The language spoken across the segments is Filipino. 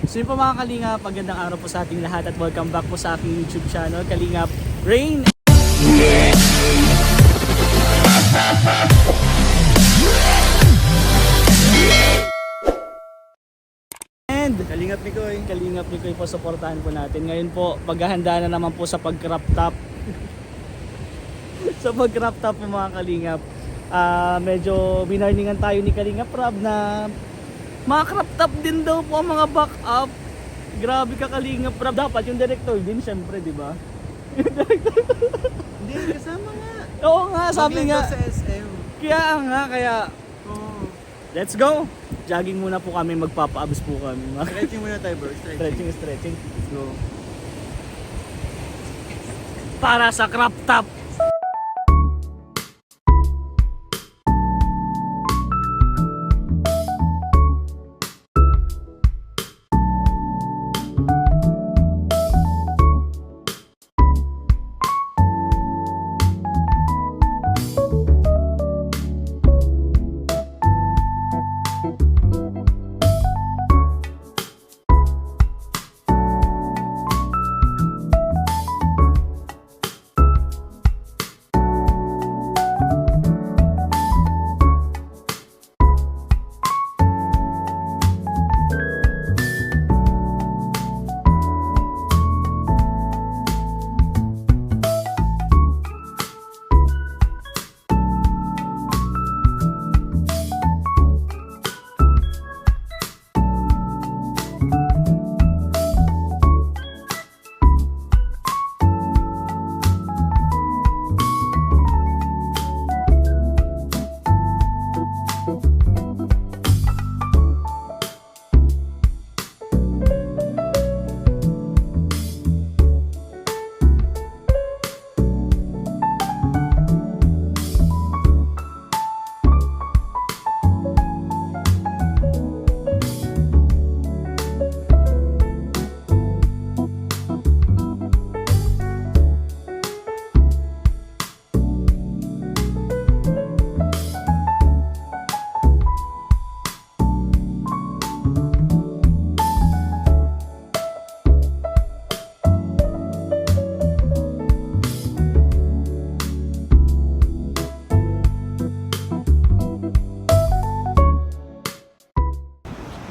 So yun po mga Kalingap, magandang araw po sa ating lahat at welcome back po sa aking YouTube channel, Kalingap Rain. And Kalingap ni Koy po, supportahan po natin. Ngayon po, maghahanda na naman po sa pag-crop top. Sa pag-crop top po mga Kalingap. Medyo binarningan tayo ni Kalingap Rob na mga crop top din daw po ang mga back up. Grabe ka Kalingap Rob. Dapat yung director din syempre, di ba? Hindi, kasama nga. Oo nga, sabi nga. Sa SM. Kaya Oo. let's go. Jogging muna po kami, magpapa-abs po kami. Stretching muna tayo bro, stretching. Stretching. Let's go. Para sa crop top.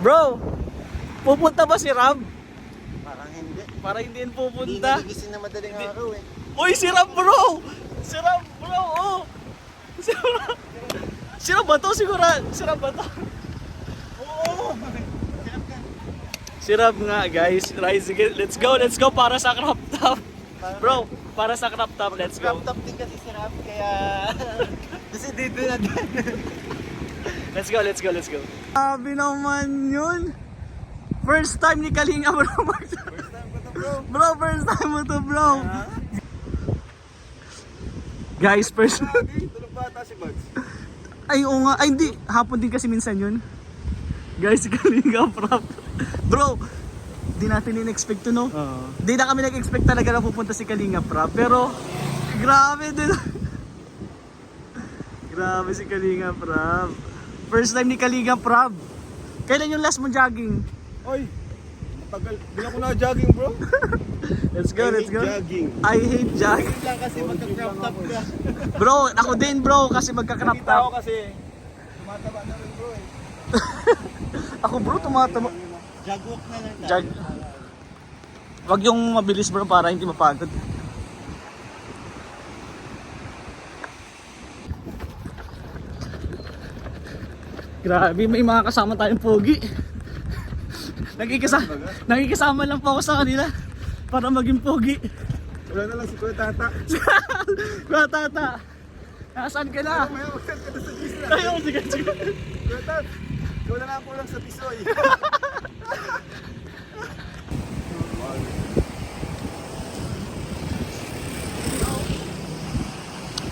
Bro, pupunta ba si Ram? Parang hindi. Para hindi yan Hindi pupunta. nagigising na madaling araw eh. Uy, si Ram bro! Si Ram bro, oh! Si Ram, si Ram ba to? Siguro, si Ram ba to? Oo! Si Ram nga guys, sige, let's go para sa crop top. Bro, para sa crop top, let's go. Crop top din kasi si Ram, kaya... kasi dito na din. Let's go. Sabi naman yun. First time ni Kalinga bro. First time ko to bro. Bro, first time mo to bro. Guys, first... Tulog ba ata si Bugs? Ay, oo nga. Ay, hindi. Hapon din kasi minsan yun. Guys, si Kalinga prop. Bro, di natin in-expect to, no? Di na kami nag-expect talaga na pupunta si Kalinga prop. Pero, grabe din. Grabe si Kalinga prop. First time ni Kalinga prop. Kailan yung last mo jogging? Oy! Matagal. Bilang ko na jogging bro. Let's go. Jogging. I hate jogging. Lang kasi magka-crop top ka. Bro, ako din bro kasi magka-crop Nakita ko top. kasi tumataba na rin bro eh. Ako bro, tumatama. Jagwalk na lang tayo. Jag. Wag yung mabilis bro para hindi mapagod. Grabe, may mga kasama tayong pogi. Nakikisama lang po ako sa kanila para maging pogi. Wala na lang si Kuya Tata. Kuya Tata, nasaan ka na? May ulit ka na sa Disney. Ayun, sige. Kuya Tata, ikaw na lang ako lang sa Tisoy.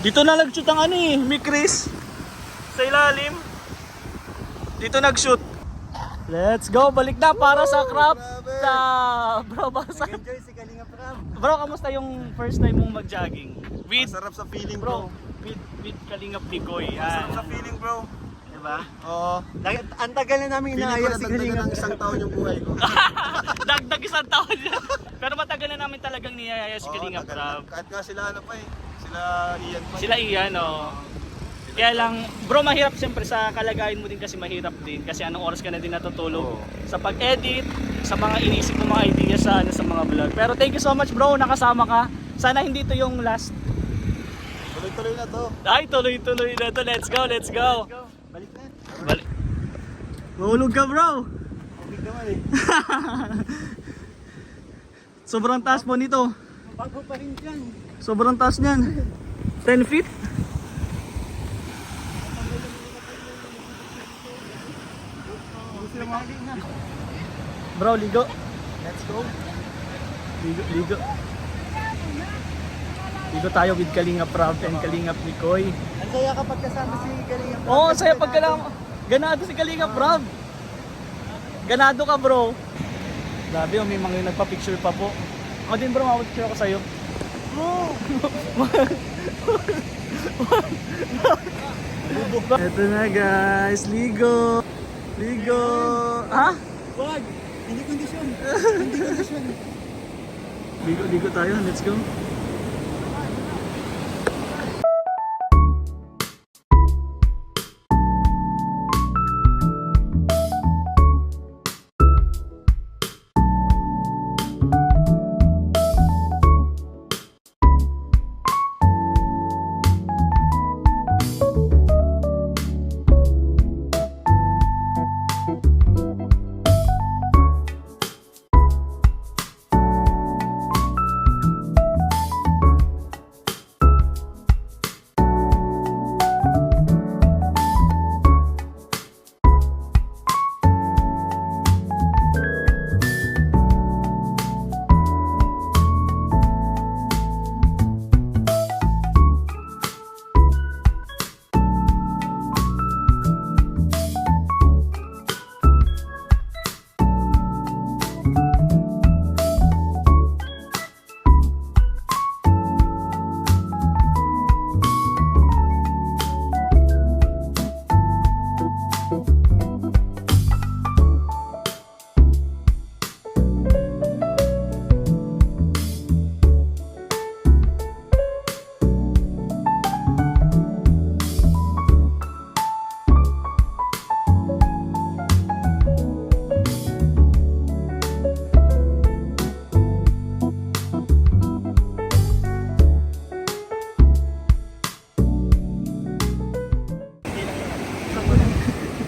Dito na nag-shoot ang ano eh, may Chris. Sa ilalim. Dito nag-shoot. Let's go, balik na para sa crop top. Bro, basa. Enjoy si Kalinga Pram. Bro, kamusta yung first time mong mag-jogging? With, Masarap sa feeling bro, bro. with Kalingap Picoy. Masarap Yan. sa feeling bro. Diba? Oo. Ang tagal na namin Feeling ko inaayos si nadagdagan Kalinga. ng isang taon yung buhay ko. taon yan. Pero matagal na namin talagang niyayaya si Kalinga tagal Prab. na. Kahit nga sila ano pa eh. Sila Ian pa. Sila Ian, oh. Kaya lang, bro, mahirap siyempre sa kalagayan mo din kasi mahirap din. Kasi anong oras ka na din natutulog sa pag-edit, sa mga inisip mo mga ideas sa, sa mga vlog. Pero thank you so much bro, nakasama ka. Sana hindi to yung last. Tuloy-tuloy na to. Ay, tuloy-tuloy na to. Let's go, let's go. Balik na. Balik. Mahulog ka bro. Okay naman eh. Sobrang taas po nito. Bago pa rin dyan. Sobrang taas niyan. 10 feet. Bro, ligo. Let's go. Ligo, ligo. Ligo tayo with Kalinga Prab and Kalinga Mikoy. Ang saya kapag kasama si Kalinga. Oo, oh, saya pagka lang. Ganado si Kalinga Prab. Ganado ka bro. Grabe, may mga nagpa-picture pa po. Ako din bro, mapapicture ako sa'yo. Ito na guys, ligo. Ligo. Ha? Wag! Hindi kondisyon. Hindi kondisyon. Ligo, ligo tayo. Let's go.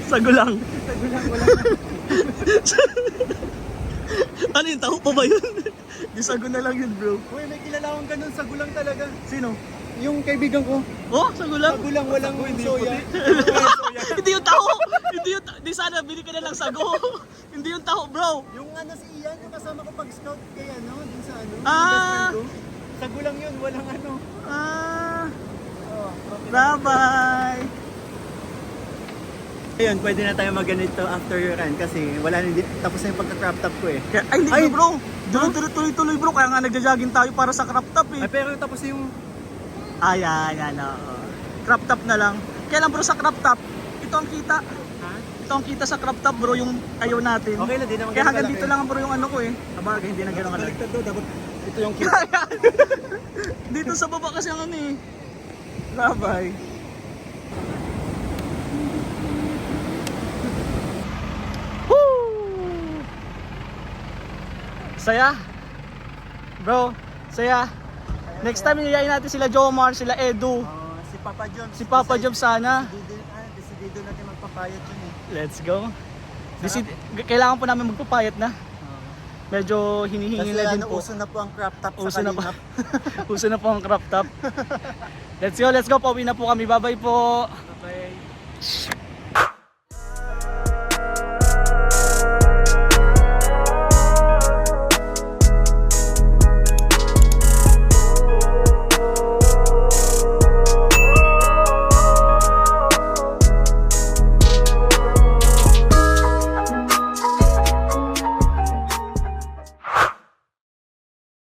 Sagulang. Sagulang wala. Ano yun? Taho pa ba yun? Di sago na lang yun bro. Uy, may kilala akong ganun. Sagulang talaga. Sino? Yung kaibigan ko. Oh, sagulang? Sagulang walang soya. Hindi yung taho! Hindi yung taho! Di sana, bili ka na lang sago. Hindi yung taho bro. Yung ano si Ian, yung kasama ko pag-scout kay ano, dun sa ano, Ah. investment ko. Sagulang yun, walang ano. Ah, Oh, bye-bye! Ayun, pwede na tayo mag-ganito after your run kasi wala na, tapos na yung pagka-crop top ko eh. Kaya, ay, hindi Ay! bro! Tuloy-tuloy bro, kaya nga nagja-jogging tayo para sa crop top eh. Ay, pero tapos yung... Ayan, oo. Crop top na lang. Kaya lang bro sa crop top, ito ang kita. Ha? Ito ang kita sa crop top bro, yung ayaw natin. Okay lang, di naman Kaya ganun hanggang kalaki. dito lang bro yung ano ko eh. Sabagay, hindi na gano'n kalaki. Baliktad daw, dapat ito yung cute. Dito sa baba kasi ang ano eh. Labay. Woo! Saya. Bro, saya. Next time niyayain natin sila Jomar, sila Edu, Si Papa John. si Papa Job sana. Decidido natin magpapayat yun eh. Let's go. Kailangan po namin magpapayat na. Medyo hinihingi Kasi na din ano, po. uso na po ang crop top Uso sa na po. Kalingap. Uso na po ang crop top. Let's go, let's go. Pauwi na po kami. Bye-bye po. Bye.